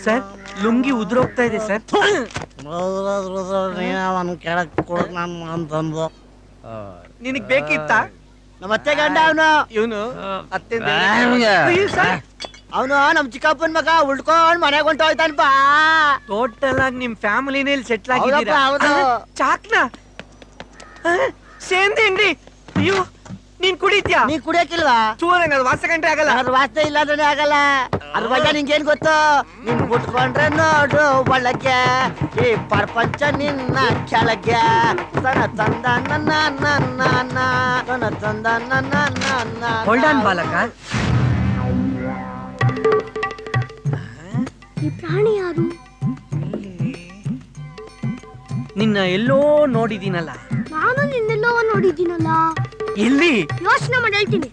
Sir lungi ಉದುರೋಗ್ತಾ ಇದೆ sir. ಅಂತಂದು ನಿನಗ್ ಬೇಕಿತ್ತ? ನಮ್ಮ ಅತ್ತೆ ಗಂಡ ಅವನು ಇವನು ಅತ್ತೆ ಅವನು ನಮ್ ಚಿಕ್ಕಪ್ಪನ ಮಗ ಉಳ್ಕೊಂಡ್ ಮನೆಗೆ ಹೊಂಟು ಹೋಯ್ತಾನಪ್ಪ. ಟೋಟಲ್ ಆಗಿ ನಿಮ್ ಫ್ಯಾಮಿಲಿನಲ್ಲಿ ಸೆಟ್ಲ್ ಆಗಿದ್ದೀರಾ? ಹೌದು. ಚಾಕ್ನ ಸೇಂದಿ ಅಯ್ಯೋ ನೀನ್ ಕುಡಿತ್ಯಾ? ನೀ ಕುಡಿಯಕ್ಕಿಲ್ವಾ? ಚೂರಂಗ ವಾಸ ಗಂಟೆ ಆಗಲ್ಲ. ಅದ್ರ ವಾಸನೆ ಇಲ್ಲ ಅಂದ್ರೆ ಆಗಲ್ಲ. ಅದ್ರ ಬಗ್ಗೆ ನಿಂಗೇನ್ ಗೊತ್ತು? ನಿನ್ ಬಿಟ್ಕೊಂಡ್ರೆ ನೋಡು ಒಳಗೆ ಈ ಪ್ರಪಂಚ ನಿನ್ನ ಕೆಳಗೆ. ತನ ತಂದ ನನ್ನ ನನ್ನ ತನ ತಂದ ನನ್ನ ಹೊಲ್ಡಾನ್ ಬಾಲಕ. ಈ ಪ್ರಾಣಿ ಯಾರು? ನಿನ್ನ ಎಲ್ಲೋ ನೋಡಿದೀನಲ್ಲ. ನಾನು ನಿನ್ನೆಲ್ಲೋ ನೋಡಿದ್ದೀನಲ್ಲ. ಎಲ್ಲಿ? ಯೋಚನೆ ಮಾಡಿ ಹೇಳ್ತೀನಿ.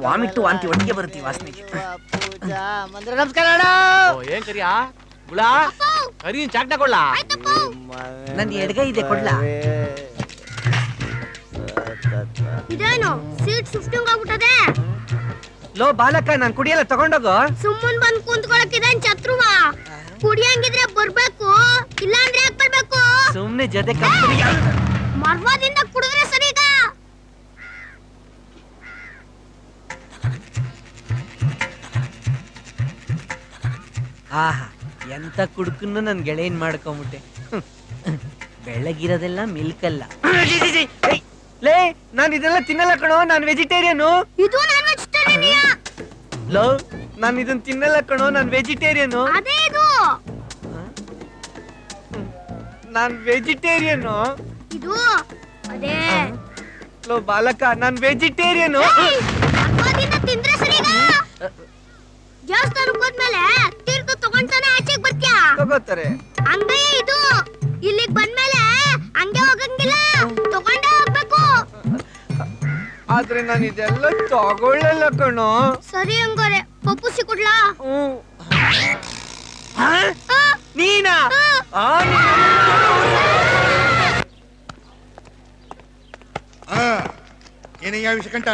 ವಾಮಿಟ್ಟು ವಾಂತಿ ಒಟ್ಟಿಗೆ ಬರ್ತೀವಿ ವಾಸನೆಗೆ. ಪೂಜಾ ಮಂದಿರ ನಮಸ್ಕಾರ ಅಣ್ಣ. ಏನ್ ಕರಿಯಾ ಗುಳಾ ಕರಿ ಚಾಕ್ನ ಕೊಳ್ಳ. ನನ್ ಎಡಗೈ ಇದೆ ಕೊಡ್ಲಾ? ಇದೇನು ಸೀಟ್ ಶಿಫ್ಟಿಂಗ್ ಆಗ್ಬಿಟ್ಟದೆ? ಲೋ ಬಾಲಕ ನಾನ್ ಕುಡಿಯಲ್ಲ, ತಗೊಂಡೋಗು. ಸುಮ್ಮನ್ ಬಂದ್ ಕುಂತ್ಕೊಳಕ್ ಇದೇನ್ ಛತ್ರುವ? ಕುಡಿಯಂಗಿದ್ರೆ ಬರ್ಬೇಕು, ಇಲ್ಲ ಅಂದ್ರೆ ಯಾಕೆ ಬರ್ಬೇಕು? ಸುಮ್ನೆ ಜೊತೆ ಕಂಪನಿ. ಮರ್ವಾದಿಂದ ಕುಡಿದ್ರೆ ಸರಿ ಈಗ. ಆಹಾ ಎಂತ ಕುಡುಕನ್ನು ನನ್ ಗೆಳೆಯನ್ ಮಾಡ್ಕೊಂಬಿಟ್ಟೆ. ಬೆಳಗಿರೋದೆಲ್ಲ ಮಿಲ್ಕ್ ಅಲ್ಲ. ಲೇ ನಾನ್ ಇದೆಲ್ಲ ತಿನ್ನಲ್ಲ ಕಣೋ, ನಾನ್ ವೆಜಿಟೇರಿಯನ್. ಇದು ನಾನ್ ವೆಜಿಟೇರಿಯನ್. ಲೋ ನಾನ್ ಇದನ್ ತಿನ್ನಲ್ಲ ಕಣೋ, ನಾನ್ ವೆಜಿಟೇರಿಯನ್. ಅದೇ ಇದು. Non vegetarian. ಇದು ಅದೇ. ಲೋ ಬಾಲಕ ನಾನ್ ವೆಜಿಟೇರಿಯನ್. ಮರ್ವಾದಿಂದ ತಿಂದ್ರೆ ಸರಿ ಈಗ. ದೇವಸ್ಥಾನಕ್ಕೆ ಹೋದ್ಮೇಲೆ ತೀರ್ಥ ತಗೊಂಡ್ತಾನೆ ಆಚೆಗೆ ಬರ್ತೀಯಾ? ತಗೋತಾರೆ. ಹಂಗೆ ಇದು ಇಲ್ಲಿಗೆ ಬಂದ್ಮೇಲೆ ಹಂಗೆ ಹೋಗಂಗಿಲ್ಲ, ತಗೊಂಡೇ ಹೋಗ್ಬೇಕು. ಆದ್ರೆ ನಾನು ಇದೆಲ್ಲ ತಗೊಳ್ಳಲ್ಲ ಕಣೋ. ಸರಿ ಹಂಗಾರೆ ಪಪ್ಪುಸಿ ಕೊಡ್ಲಾ? ನೀನಾ? ಏನಯ್ಯ ವಿಷಕಂಠ,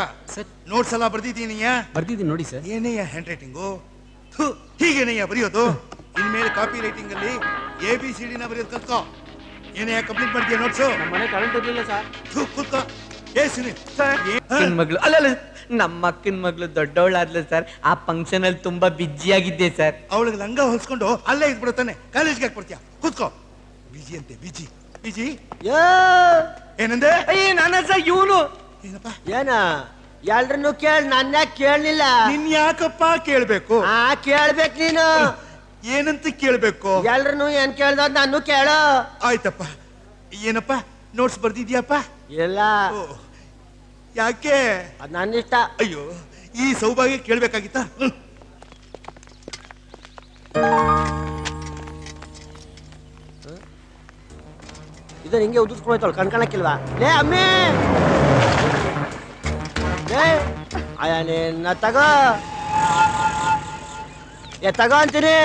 ನೋಟ್ಸ್ ಎಲ್ಲ ಬರ್ದಿದ್ದೀನಿಯ? ಬರ್ದಿದ್ದೀನಿ ನೋಡಿ ಸರ್. ಏನಯ್ಯ ಹ್ಯಾಂಡ್ ರೈಟಿಂಗು? ಹೀಗೇನಯ್ಯ ಬರೆಯೋದು? ಇನ್ಮೇಲೆ ಕಾಪಿ ರೈಟಿಂಗ್ ಅಲ್ಲಿ ABCD ನ ಬರೆಯೋದು ಕಲ್ತ್ಕೋ. ಏನಯ್ಯ ಕಂಪ್ಲೀಟ್ ಮಾಡ್ತೀಯ ನೋಟ್ಸು? ನಮ್ಮ ಮನೆ ಕರೆಂಟ್ ಇರ್ಲಿಲ್ಲ ಸರ್. ಕೂತ್ಕೋ. ಮಗಳು ಅಲ್ಲ ನಮ್ಮ ಅಕ್ಕನ ಮಗಳು ದೊಡ್ಡವಳಾದ್ಲು ಸರ್. ಆ ಫಂಕ್ಷನ್ ಅಲ್ಲಿ ತುಂಬಾ ಬಿಜಿ ಆಗಿದ್ದೆ ಸರ್. ಅವಳಿಗೆ ಲಂಗ ಹೊಲ್ಸ್ಕೊಂಡು ಅಲ್ಲೇ ಇದ್ಬಿಡುತ್ತಾನೆ. ಕಾಲೇಜ್ಗೆ ಹಾಕ್ಬಿಡ್ತೀಯ? ಕೂತ್ಕೋ. ಬಿಜಿ ಅಂತೆ, ಬಿಜಿ ಬಿಜಿ. ಏನಂದೆ? ಅಯ್ಯ ನಾನ ಸರ್ ಇವನು. ಏನಪ್ಪ? ಏನ ಎಲ್ರನ್ನು ಕೇಳ್, ನನ್ನ ಕೇಳಲಿಲ್ಲ. ನಿನ್ ಯಾಕಪ್ಪ ಕೇಳ್ಬೇಕು? ಕೇಳ್ಬೇಕು ನೀನು. ಏನಂತ ಕೇಳ್ಬೇಕು? ಎಲ್ರನ್ನು ಏನ್ ಕೇಳ್ದ ನಾನು ಕೇಳು. ಆಯ್ತಪ್ಪ. ಏನಪ್ಪ ನೋಟ್ಸ್ ಬರ್ದಿದ್ಯಪ್ಪ? ಇಲ್ಲ. ಯಾಕೆ? ಅದ್ ನನ್ನ ಇಷ್ಟ. ಅಯ್ಯೋ ಈ ಸೌಭಾಗ್ಯ ಕೇಳ್ಬೇಕಾಗಿತ್ತ? ಇದು ಹಿಂಗೆ ಉದುರ್ಸ್ಕೊಳ್ತಾಳ, ಕಣ್ಕಾಣಕ್ಕಿಲ್ವಾ? ಲೇ ಅಮ್ಮಿ, ಲೇ ಅಯ್ಯನ ತಗೋ, ತಗೋ ಅಂತೀನಿ.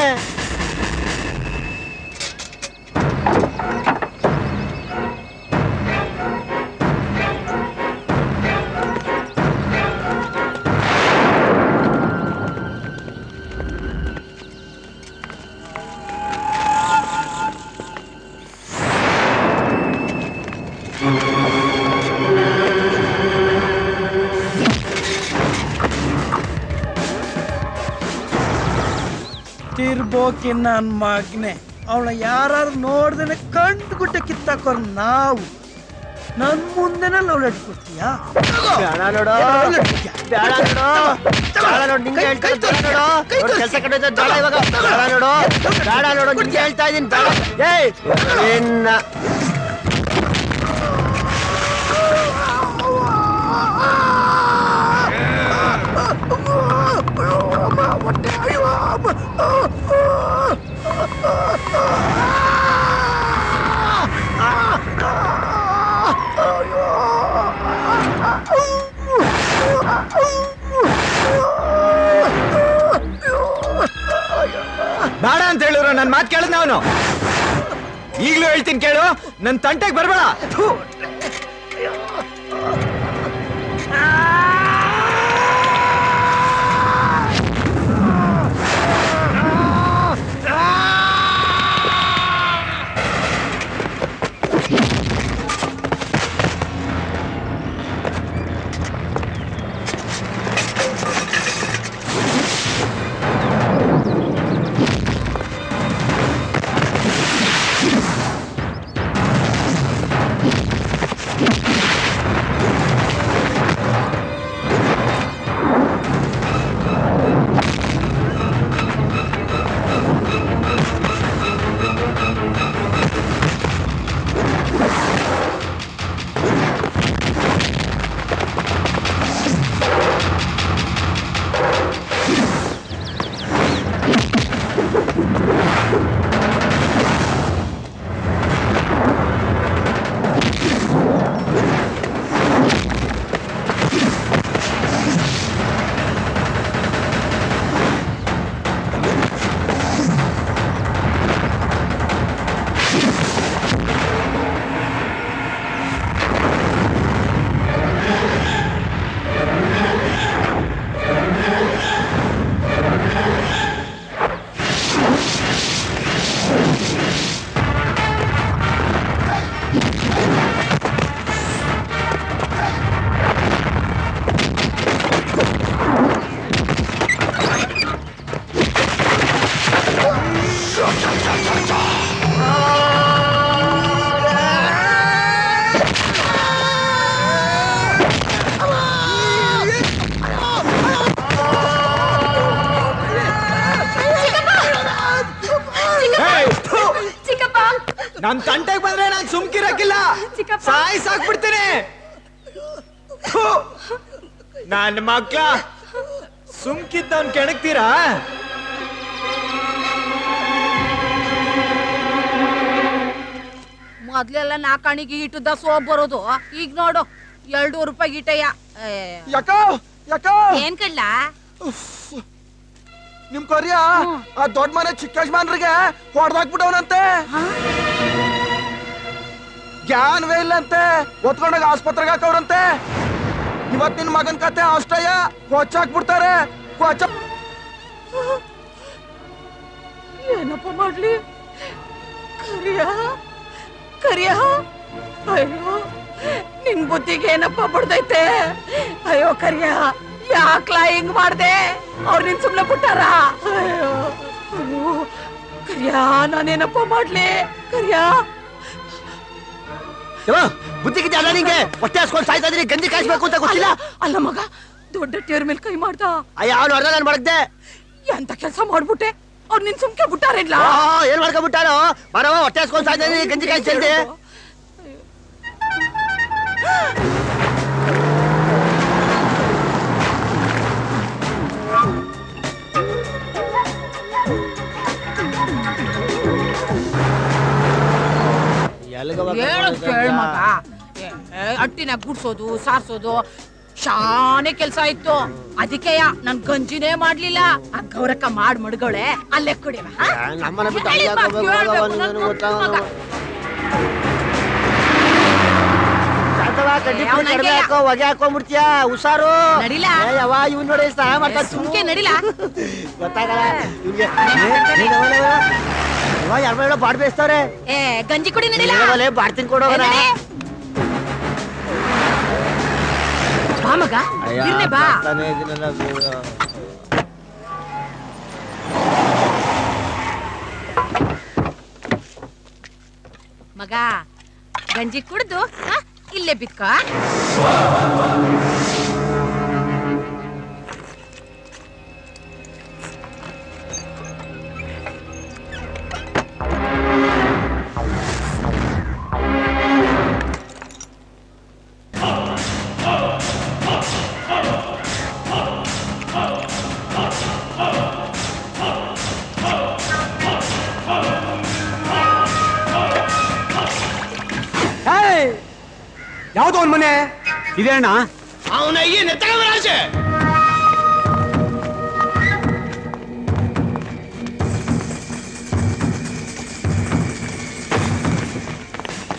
ತಿರ್ಬೋಕಿ ನನ್ ಮಗ್ನೆ, ಅವಳ ಯಾರು ನೋಡ್ದೇನೆ ಕಂಡು ಗುಡ್ಡ ಕಿತ್ತಾಕೋರ್ ನಾವು. ನನ್ ಮುಂದೆನೆ ಲವ್ ಲೆಟ್ ಕೊಡ್ತೀಯಾ? ಬೇಡ ನೋಡು, ಬೇಡ ನೋಡು, ಬೇಡ ನೋಡು, ನಿಂಗೆ ಹೇಳ್ತಾ ಇದ್ದೀನಿ. ಬೇಡ ನೋಡು, ಕೆಲಸ ಕಡೆ ಬೇಡ ಇವಾಗ. ಬೇಡ ನೋಡು, ಬೇಡ ನೋಡು, ನಿಂಗೆ ಹೇಳ್ತಾ ಇದ್ದೀನಿ. ಬೇಡ. ಏಯ್ ನಿನ್ನ ಬೇಡ ಅಂತ ಹೇಳಿದ್ರು ನನ್ ಮಾತು ಕೇಳಿದ್ ಅವನು. ಈಗ್ಲೂ ಹೇಳ್ತೀನಿ ಕೇಳು, ನನ್ ತಂಟೆಗೆ ಬರ್ಬೇಡ. ನನ್ ತಂಟೆಗೆ ಬಂದ್ರೆ ನಾನ್ ಸುಮ್ಕಿರಕ್ಕಿಲ್ಲ, ಸಾಯಿಸಾಕ್ಬಿಡ್ತೀನಿ. ನನ್ನ ಮಕ್ಳ ಸುಮ್ಕಿದ್ದವನ್ ಕೆಣಕ್ತೀರಾ? ಮೊದ್ಲೆಲ್ಲ ನಾಕಾಣಿಗೆ ಇಟ್ಟದ ಸೋಪ್ ಬರೋದು, ಈಗ ನೋಡು 2 ರೂಪಾಯಿ ಇಟಯ್ಯ. ಯಾಕೋ ಯಾಕೋ ಏನ್ ಕಳ್ಳ? ನಿಮ್ ಕೊರಿಯ ಆ ದೊಡ್ಡ ಮನೆ ಚಿಕ್ಕ ಯಜಮಾನ್ರಿಗೆ ಹೊಡೆದಾಕ್ಬಿಟ್ಟವನಂತೆ. ಜ್ಞಾನವೇ ಇಲ್ಲಂತೆ, ಒತ್ಕೊಂಡಾಗ ಆಸ್ಪತ್ರೆಗೆ ಹಾಕವ್ರಂತೆ. ಇವತ್ ನಿನ್ ಮಗನ್ ಕತೆ ಅಷ್ಟಯ್ಯ, ಕೊಚ್ಚಾಕ್ಬಿಡ್ತಾರೆ. ಏನಪ್ಪ ಮಾಡ್ಲಿ? ಕರಿಯ ಕರಿಯ, ಅಯ್ಯೋ ನಿನ್ ಬುದ್ಧಿಗೆ ಏನಪ್ಪ ಬಡ್ದೈತೆ? ಅಯ್ಯೋ ಕರಿಯ, ಯಾಕ್ಲಾ ಹಿಂಗ್ ಮಾಡ್ದೆ? ಅವ್ರು ನಿನ್ ಸುಮ್ನೆ ಬಿಟ್ಟಾರ? ಅಯ್ಯೋ ಅಯ್ಯೋ ಕರಿಯ, ನಾನೇನಪ್ಪ ಮಾಡ್ಲಿ? ಕರಿಯ ಬುದ್ಧಿಗಿದ್ದೆ ಅಲ್ಲ ನಿಂಗೆ? ಹೊಟ್ಟೆ ಹಾಸ್ಕೊಂಡು ಸಾಯ್ತಾ ಇದ್ರಿ, ಗಂಜಿ ಕಾಯಿಸ್ಬೇಕು ಅಂತ ಗೊತ್ತಿಲ್ಲ? ಅಲ್ಲ ಮಗ, ದೊಡ್ಡ ಟೇರ್ ಮೇಲೆ ಕೈ ಮಾಡ್ದ. ಅಯ್ಯ ಅವ್ನು ಅರ್ಧ ನಾನು ಮಾಡದ್ದೆ. ಎಂತ ಕೆಲಸ ಮಾಡ್ಬಿಟ್ಟೆ? ಅವ್ರು ನಿನ್ ಸುಮ್ಕೆ ಬಿಟ್ಟಾರೇನ್ಲ? ಏನ್ ಮಾಡ್ಕೊಂಡ್ಬಿಟ್ಟಾರೋ? ಬರವ, ಹೊಟ್ಟೆ ಹಾಸ್ಕೊಂಡು ಸಾಯ್ತಾ ಇದ್ರಿ, ಗಂಜಿ ಕಾಯಿಸ್ ಜಲ್ದಿ. ಕೇಳ ಮಗ, ಅಟ್ಟಿನಾಗ ಗುಡ್ಸೋದು ಸಾರ್ಸೋದು ಶಾನೆ ಕೆಲ್ಸ ಇತ್ತು. ಅದಕ್ಕೆ ನನ್ ಗಂಜಿನೇ ಮಾಡ್ಲಿಲ್ಲ. ಆ ಗೌರಕ್ಕ ಮಾಡ್ ಮಡ್ಗಳೆ ಅಲ್ಲೇ ಕುಡಿವ. ನಮ್ಮನೆ ಬಿಟ್ಟು ಅಲ್ಲಿ ಯಾಕೆ ಹೋಗ್ಬೇಕು? ನನಗೆ ಗೊತ್ತಾಗಲ್ಲ. ಕಡ್ಡಿ ಪುಡಿ ಕಡಿಮೆ ಹಾಕೋ, ಹೊಗೆ ಹಾಕೊಂಡ್ಬಿಡ್ತೀಯ, ಹುಷಾರು. ನಡಿಲ ಯಾವ ಇವ್ ನೋಡಿ ಸಹಾಯ ಮಾಡ್ತಾ ಸುಮ್ಕೆ ನಡಿಲ. ಗೊತ್ತಾಗಲ್ಲ ಇವ್ಗೆ. ಯಾರ ಮೇಲೆ ಬಾಡ್ ಬೇಯಿಸ್ತವ್ರೆ. ಏ ಗಂಜಿ ಕುಡಿ ನಡಿಲ. ಬಾಡ್ತೀನಿ ಕೊಡೋಣ. ಬಾ ಮಗ, ಇರ್ಲಿ ಬಾ. ಮಗ ಗಂಜಿ ಕುಡ್ದು ಇಲ್ಲೇ ಬಿತ್ಕ. ಯಾವ್ದು ಒಂದ್ ಮನೆ ಇದೆ ಅಣ್ಣ. ಅವನ ಆಸೆ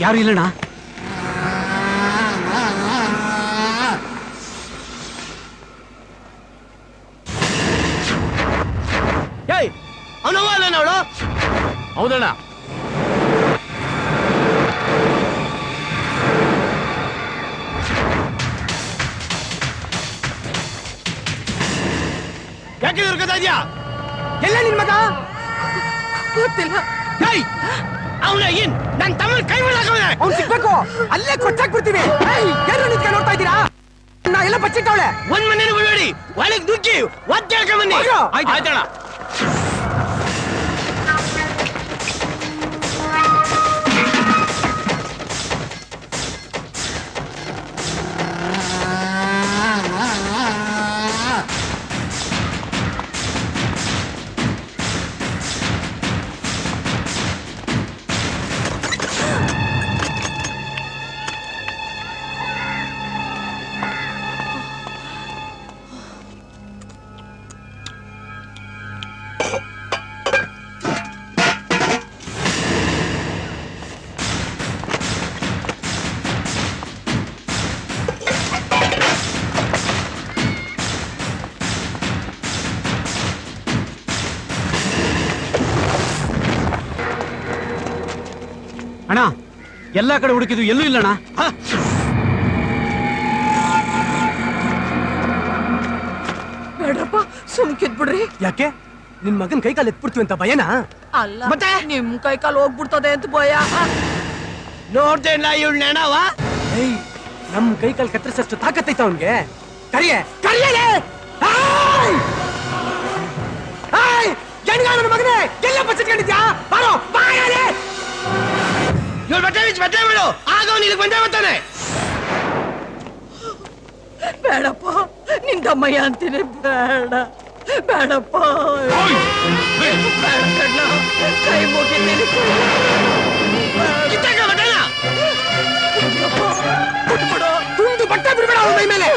ಯಾರು ಇಲ್ಲಣ್ಣ. ಅವನವ ಅಲ್ಲ ನೋಡು. ಹೌದಣ್ಣ. ಯಾಕೆ ದುರ್ಗತಾ ಇದ್ಯಾ? ಎಲ್ಲ ನಿನ್ ಮಗ? ಗೊತ್ತಿಲ್ಲ. ಅವನ ಏನ್ ನನ್ ತಮ್ಮ ಕೈ ಬಿಡಾಕವನೆ. ಅವ್ನು ಸಿಗ್ಬೇಕು, ಅಲ್ಲೇ ಕೊಚ್ಚಾಕ್ಬಿಡ್ತೀವಿ. ಯಾರು ನಿಂತ್ಕೊಂಡು ನೋಡ್ತಾ ಇದ್ದೀರಾ? ನಾ ಎಲ್ಲ ಬಚ್ಚಿಟ್ಟವಳೆ. ಒಂದ್ ಮನೇನ ಬಿಡಬೇಡಿ, ಒಳಗ್ ದುಡ್ಡಿ ಒದ್ ಕೇಳ್ಕೊಂಡ್ ಬನ್ನಿ. ಆಯ್ತಣ್ಣ. ಅಣ್ಣ, ಎಲ್ಲಾ ಕಡೆ ಹುಡುಕಿದ್ವು, ಎಲ್ಲೂ ಇಲ್ಲಣ್ಣ. ಬೇಡಪ್ಪ, ಸುಮ್ಕಿದ್ ಬಿಡ್ರಿ. ಯಾಕೆ? ನಿನ್ ಮಗನ್ ಕೈ ಕಾಲು ಎತ್ಬಿಡ್ತೀವಿ ಅಂತ ಭಯನಾ? ಅಲ್ಲ, ಮತ್ತೆ ನಿಮ್ ಕೈ ಕಾಲು ಹೋಗ್ಬಿಡ್ತದೆ ಅಂತ ಭಯ. ನೋಡ್ತೇನ ಇವ್ ನೆನವ. ಏಯ್, ನಮ್ ಕೈ ಕಾಲು ಕತ್ತರಿಸಷ್ಟು ತಾಕತ್ತೈತ ಅವನ್ಗೆ. ಕರಿಯೇ ಕರಿಯಲೇ. ನನ್ನ ಮಗನೇ ಎಲ್ಲ ಬಚ್ಚಿಟ್ಕೊಂಡಿದ್ಯಾ? ಬಾರೋ ಬಾಯಲೇ. ಬಟ್ಟೆ ಬಿಡು, ಆಗ ಅವ್ನು ಇಲ್ಲಿಗೆ ಬಂದೇ ಬರ್ತಾನೆ. ಬೇಡಪ್ಪ ನಿಂದಮ್ಮಯ್ಯ ಅಂತೀನಿ, ಬೇಡ ಬೇಡಪ್ಪ, ಬೇಡ ಕಣ್ಣ, ಕೈ ಮುಗಿತೀನಿ. ತುಂಡು ಬಟ್ಟೆ ಬಿಡ್ಬೇಡ ಅವ್ನ ಮೈ ಮೇಲೆ.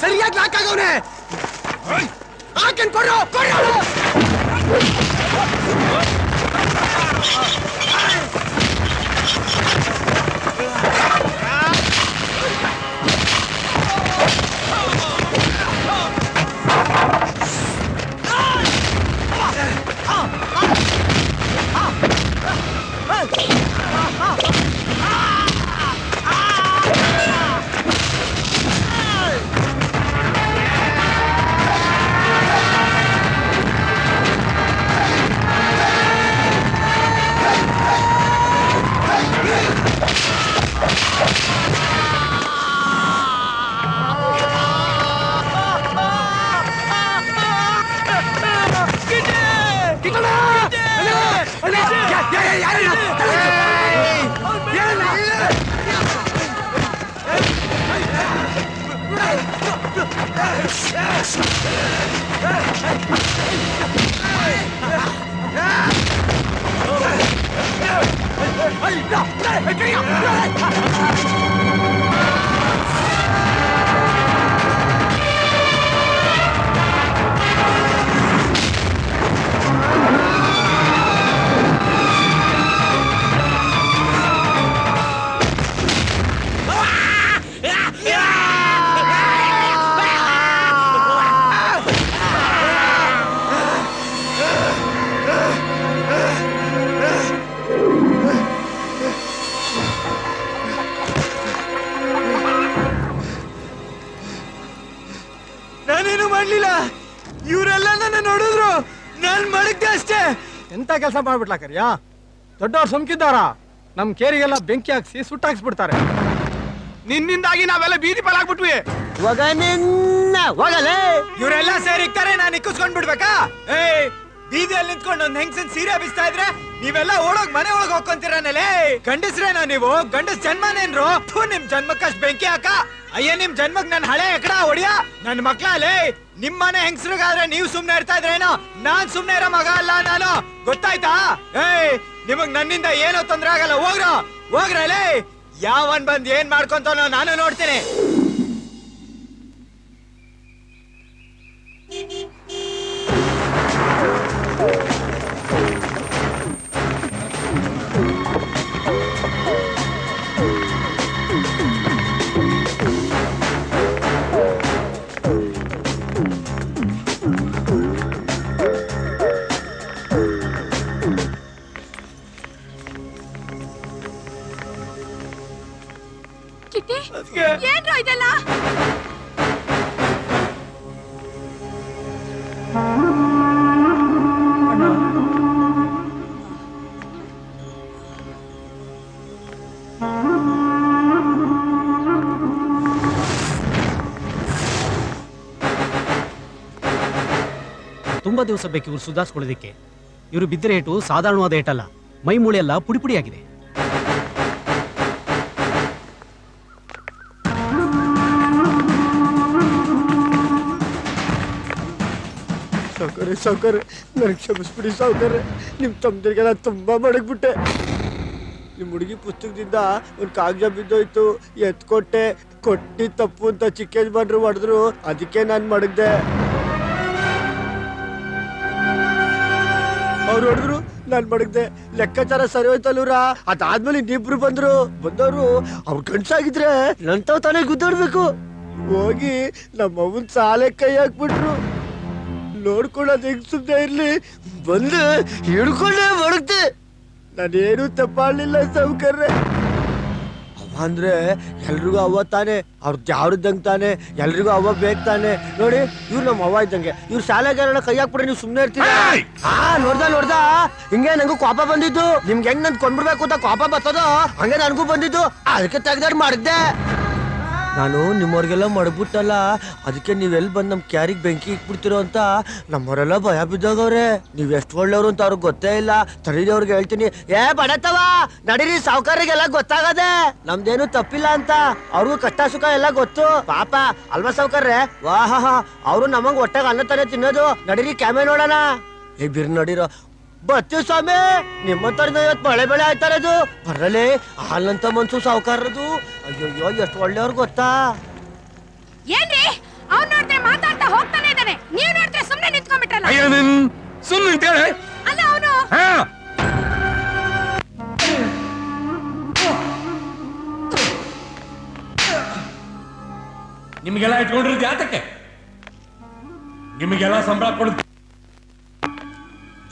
ಸರಿಯಾಗಿ ಲಾಕ್ ಆಗವನೆ. ಹಾಕನ್ ಕೊಡು ಕೊಡು. ನಾನೇನು ಮಾಡ್ಲಿಲ್ಲ, ಇವರೆಲ್ಲ ನನ್ನ ನೋಡಿದ್ರು, ನಾನ್ ಮಡಗ್ದೆ ಅಷ್ಟೇ. ಎಂತ ಕೆಲಸ ಮಾಡ್ಬಿಟ್ಲ ಕರಿಯ? ದೊಡ್ಡವ್ರು ಸುಮ್ಕಿದ್ದಾರ, ನಮ್ ಕೇರಿಗೆಲ್ಲ ಬೆಂಕಿ ಹಾಕ್ಸಿ ಸುಟ್ಟಾಕ್ಸ್ಬಿಡ್ತಾರೆ. ನಿನ್ನಿಂದಾಗಿ ನಾವೆಲ್ಲ ಬೀದಿ ಪಾಲಾಗ್ಬಿಟ್ವಿ. ಹೋಗಲೇ ಇವರೆಲ್ಲ ಸೇರಿಕ್ತಾರೆ, ನಾನು ಇಕ್ಕಿಸ್ಕೊಂಡ್ ಬಿಡ್ಬೇಕಾ? ಏಯ್, ಬೀದಿಯಲ್ಲಿ ನಿಂತ್ಕೊಂಡು ಒಂದ್ ಹೆಂಗಸನ್ ಸೀರೆ ಬಿಸ್ತಾ ಇದ್ರೆ ನೀವೆಲ್ಲ ಓಡೋಗ್ ಮನೆ ಒಳಗ್ ಹೋಗ್ಕೊಂತೀರನಲೇ. ಗಂಡಸ್ರೇನಾ ನೀವು? ಗಂಡಸ್ ಜನ್ಮನೇನ್ರು? ನಿಮ್ ಜನ್ಮಕ್ಕಷ್ಟ್ ಬೆಂಕಿ ಹಾಕ. ಅಯ್ಯ, ನಿಮ್ ಜನ್ಮಕ್ ನನ್ ಹಳೆ ಎಕಡ ಹೊಡಿಯ ನನ್ ಮಕ್ಳಲೇ. ನಿಮ್ ಮನೆ ಹೆಂಗಸ್ರಿಗಾದ್ರೆ ನೀವ್ ಸುಮ್ನೆ ಇರ್ತಾ ಇದ್ರೇನೋ, ನಾನ್ ಸುಮ್ನೆ ಇರೋ ಮಗ ಅಲ್ಲ ನಾನು, ಗೊತ್ತಾಯ್ತಾ? ಏಯ್, ನಿಮಗ್ ನನ್ನಿಂದ ಏನೋ ತೊಂದ್ರೆ ಆಗಲ್ಲ, ಹೋಗ್ರಲೇ. ಯಾವನ್ ಬಂದ್ ಏನ್ ಮಾಡ್ಕೊಂತಾನೋ ನಾನು ನೋಡ್ತೀನಿ. ಸಿಟ್ಟಿ ಏನ್ರೋ ಇದೆಲ್ಲ ತುಂಬಾ ದಿವಸ ಬೇಕು ಇವ್ರು ಸುಧಾರಿಸ್ಕೊಳ್ಳೋದಕ್ಕೆ. ಇವರು ಬಿದ್ದರೆ ಏಟು ಸಾಧಾರಣವಾದ ಏಟಲ್ಲ, ಮೈ ಮೂಳೆ ಎಲ್ಲ ಪುಡಿ ಪುಡಿಯಾಗಿದೆ. ಸಾವುಕಾರೆ ನನಗೆ ಕ್ಷಮಿಸ್ಬಿಡಿ ಸಾವುಕಾರೆ. ನಿಮ್ಮ ತಮ್ಮದಿರಿಗೆಲ್ಲ ತುಂಬಾ ಮಡಗ್ಬಿಟ್ಟೆ. ನಿಮ್ಮ ಹುಡುಗಿ ಪುಸ್ತಕದಿಂದ ಒಂದು ಕಾಗದ ಬಿದ್ದೋಯ್ತು, ಎತ್ಕೊಟ್ಟೆ, ಕೊಟ್ಟಿ ತಪ್ಪು ಅಂತ ಚಿಕ್ಕೇಜ್ ಬಂದ್ರು ಹೊಡೆದ್ರು, ಅದಕ್ಕೆ ನಾನು ಮಡಗ್ದೆ. ಅವ್ರು ಹೊಡೆದ್ರು, ನಾನು ಮಡಗ್ದೆ. ಲೆಕ್ಕಾಚಾರ ಸರಿ ಹೋಯ್ತಲ್ಲೂರ. ಅದಾದ್ಮೇಲೆ ಇನ್ನಿಬ್ರು ಬಂದವರು ಅವ್ರು ಗಂಡ್ಸಾಗಿದ್ರೆ ನಂತವ್ ತಾನೇ ಗುದ್ದಾಡ್ಬೇಕು. ಹೋಗಿ ನಮ್ಮ ಅವನ್ ಸಾಲೆ ಕೈ ಹಾಕ್ಬಿಟ್ರು. ನೋಡ್ಕೊಳ್ಳೋದು ಹೆಂಗ್ ಸುಮ್ಮನೆ ಇರ್ಲಿ, ಬಂದು ಹಿಡ್ಕೊಂಡೆ ಮಡಗ್ದೆ. ನಾನೇನು ತಪ್ಪಾಡ್ಲಿಲ್ಲ ಸಾವುಕಾರ್ರೆ. ಅವ ಅಂದ್ರೆ ಎಲ್ರಿಗೂ ಅವ್ವ ತಾನೆ, ಅವ್ರ ಯಾವ್ದಂಗ್ ತಾನೆ, ಎಲ್ರಿಗೂ ಅವ್ವ ಬೇಕು ತಾನೆ. ನೋಡಿ ಇವ್ರು ನಮ್ಮ ಅವ್ವ ಇದ್ದಂಗೆ. ಇವ್ರು ಶಾಲೆಗಾರನ ಕೈ ಹಾಕ್ಬಿಟ್ರೆ ನೀವು ಸುಮ್ಮನೆ ಇರ್ತೀರ. ನೋಡ್ದ ಹಿಂಗೆ ನಂಗೂ ಕೋಪ ಬಂದಿದ್ದು. ನಿಮ್ಗೆ ಹೆಂಗ್ ನನ್ ಕೊಂಡ್ಬಿಡ್ಬೇಕು ಅಂತ ಕೋಪ ಬರ್ತದೋ ಹಂಗೆ ನನ್ಗೂ ಬಂದಿದ್ದು. ಅದಕ್ಕೆ ತೆಗ್ದಾಡ್ ಮಾಡಿದ್ದೆ. ನಾನು ನಿಮ್ಮವ್ರಿಗೆಲ್ಲ ಮಡಗ್ಬಿಟ್ಟಲ್ಲ, ಅದಕ್ಕೆ ನೀವೆಲ್ಲಿ ಬಂದು ನಮ್ಮ ಕ್ಯಾರಿಗೆ ಬೆಂಕಿ ಇಟ್ಬಿಡ್ತಿರೋ ಅಂತ ನಮ್ಮವರೆಲ್ಲ ಭಯ ಬಿದ್ದಾಗವ್ರೆ. ನೀವ್ ಎಷ್ಟು ಒಳ್ಳೆಯವ್ರು ಅಂತ ಅವ್ರಿಗೆ ಗೊತ್ತೇ ಇಲ್ಲ. ತಡೀದವ್ರಿಗೆ ಹೇಳ್ತೀನಿ, ಏ ಬಡತವ ನಡೀರಿ, ಸಾವುಕಾರಿಗೆಲ್ಲ ಗೊತ್ತಾಗದೆ ನಮ್ದೇನು ತಪ್ಪಿಲ್ಲ ಅಂತ. ಅವ್ರಿಗೂ ಕಷ್ಟ ಸುಖ ಎಲ್ಲ ಗೊತ್ತು ಪಾಪ ಅಲ್ವಾ ಸಾವುಕಾರ್ರೆ? ವಾಹ, ಅವರು ನಮಗ್ ಒಟ್ಟಾಗ ಅನ್ನ ತಾನೇ ತಿನ್ನೋದು. ನಡೀರಿ ಕ್ಯಾಮೆ ನೋಡೋಣ. ಏ ಬಿರ್ ನಡೀರೋ. ಬತ್ತೀವಿ ಸ್ವಾಮಿ, ನಿಮ್ಮಂತವ್ರಿಂದ ಇವತ್ತು ಮಳೆ ಬೆಳೆ ಆಯ್ತಾರದು. ಬರಲೇ ಹಾಲಂತ ಮನ್ಸು ಸಾವುಕಾರದು. ಅಯ್ಯೋ ಎಷ್ಟು ಒಳ್ಳೆಯವ್ರು ಗೊತ್ತಾ. ಏನ್ರಿ ಅವ್ನ್ ನೋಡಿದ್ರೆ ಮಾತಾಡ್ತಾ ಹೋಗ್ತಾನೆ ಇದ್ದಾನೆ, ನೀವ್ ನೋಡಿದ್ರೆ ಸುಮ್ನೆ ನಿಂತ್ಕೊಂಡ್ಬಿಟ್ರಲ್ಲ. ಸುಮ್ಮನೆ ಅಂತೇಳಿ ಅಲ್ಲ ಅವನು ನಿಮಗೆಲ್ಲ ಇಟ್ಕೊಂಡಿರೋದು ಯಾತಕ್ಕೆ? ನಿಮಗೆಲ್ಲ ಸಂಬಳ ಕೊಡುತ್ತೆ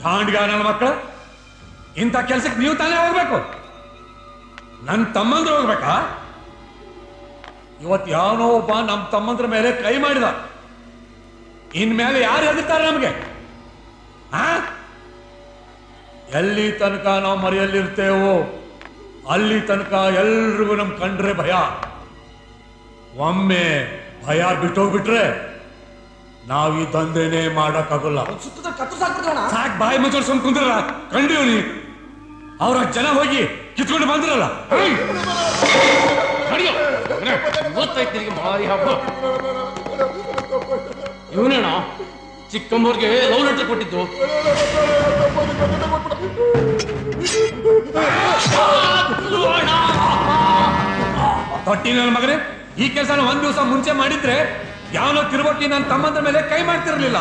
ದಾಂಡ್ಗ ನನ್ನ ಮಕ್ಕಳು. ಇಂಥ ಕೆಲ್ಸಕ್ಕೆ ನೀವು ತಾನೇ ಹೋಗ್ಬೇಕು, ನನ್ನ ತಮ್ಮಂದ್ರು ಹೋಗ್ಬೇಕಾ? ಇವತ್ತು ಯಾವನೋ ಒಬ್ಬ ನಮ್ಮ ತಮ್ಮಂದ್ರ ಮೇಲೆ ಕೈ ಮಾಡಿದ. ಇನ್ಮೇಲೆ ಯಾರು ಹೆದರ್ತಾರೆ ನಮಗೆ? ಎಲ್ಲಿ ತನಕ ನಾವು ಮರೆಯಲ್ಲಿರ್ತೇವೋ ಅಲ್ಲಿ ತನಕ ಎಲ್ರಿಗೂ ನಮ್ ಕಂಡ್ರೆ ಭಯ. ಒಮ್ಮೆ ಭಯ ಬಿಟ್ಟೋಗ್ಬಿಟ್ರೆ ನಾವ್ ಈ ದಂಧೆನೇ ಮಾಡಕ್ಕಾಗಲ್ಲ. ಸಾಕ್ ಬಾಯಿ ಮುಚ್ಚೋಡ್ಸ್ಕೊಂಡ್ ಕುಂದ್ರಲ್ಲ, ಕಂಡಿವ್ನಿ ಅವ್ರ ಜನ ಹೋಗಿ ಕಿತ್ಕೊಂಡು ಬಂದ್ರಲ್ಲ. ಇವನೇಣ ಚಿಕ್ಕಮ್ಮವ್ರಿಗೆ ಲವ್ ಲೆಟರ್ ಕೊಟ್ಟಿದ್ದು. ತೊಟ್ಟಿ ನನ್ನ ಮಗನೇ, ಈ ಕೆಲಸನ ಒಂದ್ ದಿವಸ ಮುಂಚೆ ಮಾಡಿದ್ರೆ ಯಾವನೋ ತಿರುವಟ್ಟಿ ನನ್ನ ತಮ್ಮಂದ್ರ ಮೇಲೆ ಕೈ ಮಾಡ್ತಿರ್ಲಿಲ್ಲ.